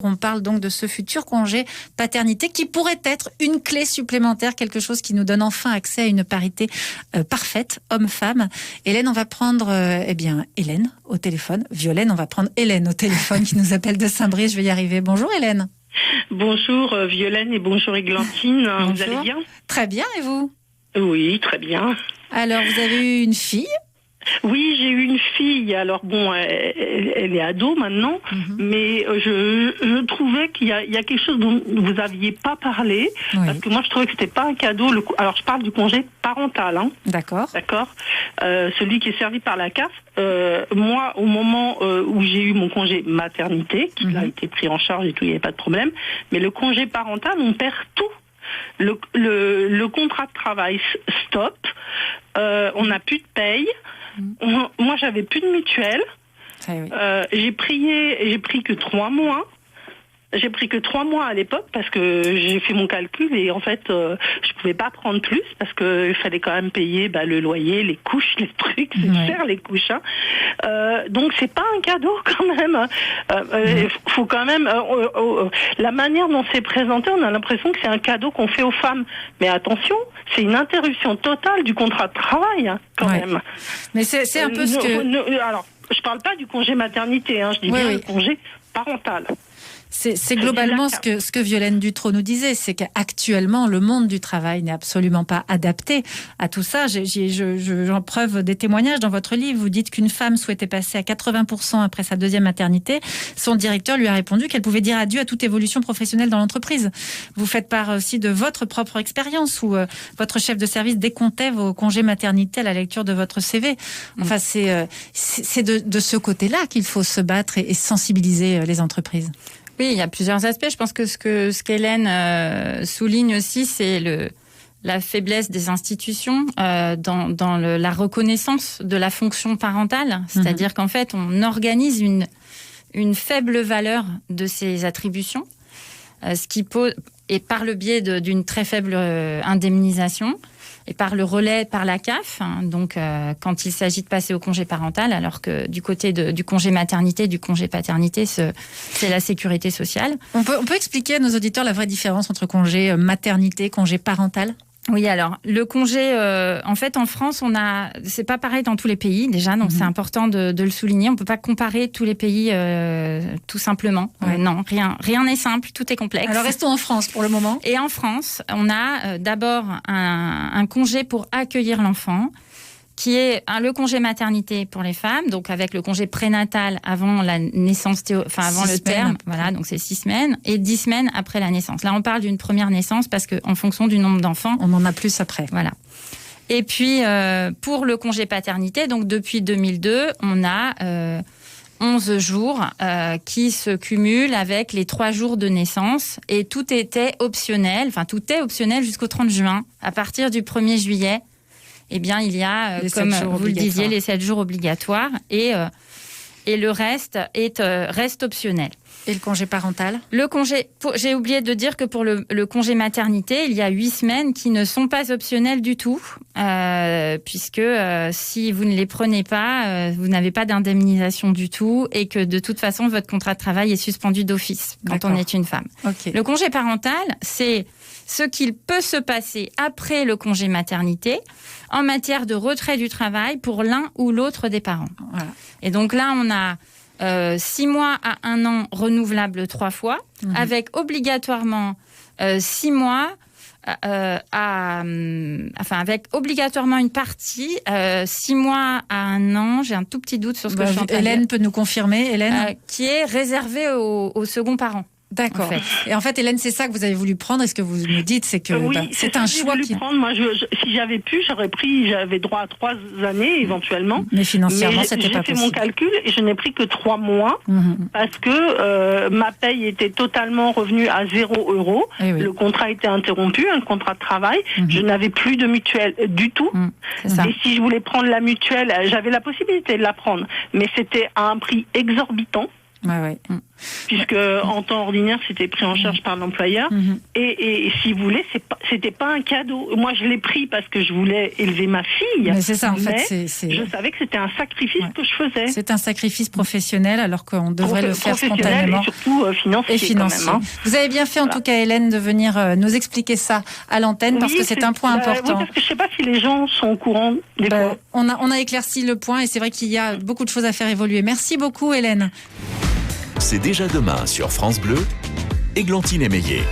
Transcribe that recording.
On parle donc de ce futur congé paternité qui pourrait être une clé supplémentaire, quelque chose qui nous donne enfin accès à une parité parfaite, homme-femme. Hélène, on va prendre Hélène au téléphone. Violaine, on va prendre Hélène au téléphone qui nous appelle de Saint-Brice. Je vais y arriver. Bonjour Hélène. Bonjour Violaine et bonjour Églantine. Bonjour. Vous allez bien? Très bien, et vous? Oui, très bien. Alors, vous avez eu une fille? Oui, j'ai eu une fille. Alors bon, elle est ado maintenant, mais je trouvais qu'il y a quelque chose dont vous n'aviez pas parlé, parce que moi je trouvais que c'était pas un cadeau. Alors je parle du congé parental, hein. D'accord. Celui qui est servi par la CAF. Moi, au moment où j'ai eu mon congé maternité, qui a été pris en charge et tout, il n'y avait pas de problème, mais le congé parental, on perd tout. Le contrat de travail stop, on n'a plus de paye. Moi, j'avais plus de mutuelle. J'ai pris que 3 mois. J'ai pris que 3 mois à l'époque parce que j'ai fait mon calcul et en fait, je pouvais pas prendre plus parce que il fallait quand même payer le loyer, les couches, les trucs, c'est cher les couches. Hein. Donc c'est pas un cadeau quand même. Faut quand même la manière dont c'est présenté, on a l'impression que c'est un cadeau qu'on fait aux femmes. Mais attention, c'est une interruption totale du contrat de travail quand même. Mais c'est un peu ce que. Alors, je parle pas du congé maternité, hein, je dis bien le congé parental. C'est globalement ce que Violaine Dutrot nous disait, c'est qu'actuellement, le monde du travail n'est absolument pas adapté à tout ça. J'en preuve des témoignages dans votre livre. Vous dites qu'une femme souhaitait passer à 80% après sa deuxième maternité. Son directeur lui a répondu qu'elle pouvait dire adieu à toute évolution professionnelle dans l'entreprise. Vous faites part aussi de votre propre expérience où votre chef de service décomptait vos congés maternité à la lecture de votre CV. Enfin, c'est de ce côté-là qu'il faut se battre et sensibiliser les entreprises. Oui, il y a plusieurs aspects. Je pense que ce qu'Hélène souligne aussi, c'est la faiblesse des institutions dans la reconnaissance de la fonction parentale. C'est-à-dire qu'en fait, on organise une faible valeur de ces attributions, ce qui pose, et par le biais d'une très faible indemnisation, et par le relais par la CAF, donc quand il s'agit de passer au congé parental, alors que du côté du congé maternité, du congé paternité, c'est la sécurité sociale. On peut expliquer à nos auditeurs la vraie différence entre congé maternité, congé parental ? Oui, alors le congé, en fait, en France, c'est pas pareil dans tous les pays déjà, donc c'est important de le souligner. On peut pas comparer tous les pays tout simplement. Non, rien n'est simple, tout est complexe. Alors restons en France pour le moment. Et en France, on a d'abord un congé pour accueillir l'enfant, qui est le congé maternité pour les femmes, donc avec le congé prénatal avant la naissance, avant le terme, voilà, donc c'est 6 semaines, et 10 semaines après la naissance. Là, on parle d'une première naissance parce qu'en fonction du nombre d'enfants, on en a plus après. Voilà. Et puis, pour le congé paternité, donc depuis 2002, on a 11 jours qui se cumulent avec les 3 jours de naissance, et tout était optionnel, tout est optionnel jusqu'au 30 juin. À partir du 1er juillet, eh bien, il y a, comme vous le disiez, les 7 jours obligatoires et le reste reste optionnel. Et le congé parental ? J'ai oublié de dire que pour le congé maternité, il y a 8 semaines qui ne sont pas optionnelles du tout, puisque si vous ne les prenez pas, vous n'avez pas d'indemnisation du tout et que de toute façon, votre contrat de travail est suspendu d'office quand on est une femme. Okay. Le congé parental, c'est ce qu'il peut se passer après le congé maternité en matière de retrait du travail pour l'un ou l'autre des parents. Voilà. Et donc là, on a 6 mois à 1 an renouvelables 3 fois, avec obligatoirement 6 mois, avec obligatoirement une partie, 6 mois à 1 an, j'ai un tout petit doute sur ce que je suis en train de dire. Hélène peut nous confirmer, Hélène qui est réservée au second parent. D'accord. En fait. Et en fait, Hélène, c'est ça que vous avez voulu prendre. Et ce que vous nous dites, c'est que c'est un choix qui. Moi, si j'avais pu, j'avais droit à 3 années éventuellement. Mais financièrement, c'était pas possible. J'ai fait mon calcul et je n'ai pris que 3 mois parce que ma paye était totalement revenue à 0 €. Le contrat était interrompu, un contrat de travail. Je n'avais plus de mutuelle du tout. Et si je voulais prendre la mutuelle, j'avais la possibilité de la prendre, mais c'était à un prix exorbitant. Ouais. Puisque en temps ordinaire, c'était pris en charge par l'employeur. Et si vous voulez, c'était pas un cadeau. Moi, je l'ai pris parce que je voulais élever ma fille. Mais c'est ça, en fait. Je savais que c'était un sacrifice que je faisais. C'est un sacrifice professionnel, alors qu'on devrait le faire spontanément. Et surtout financier. Et financier. Quand même, hein. Vous avez bien fait, en tout cas, Hélène, de venir nous expliquer ça à l'antenne, parce que c'est un point important. Oui, parce que je sais pas si les gens sont au courant des points. On a éclairci le point, et c'est vrai qu'il y a beaucoup de choses à faire évoluer. Merci beaucoup, Hélène. C'est déjà demain sur France Bleu, Églantine Émeillé.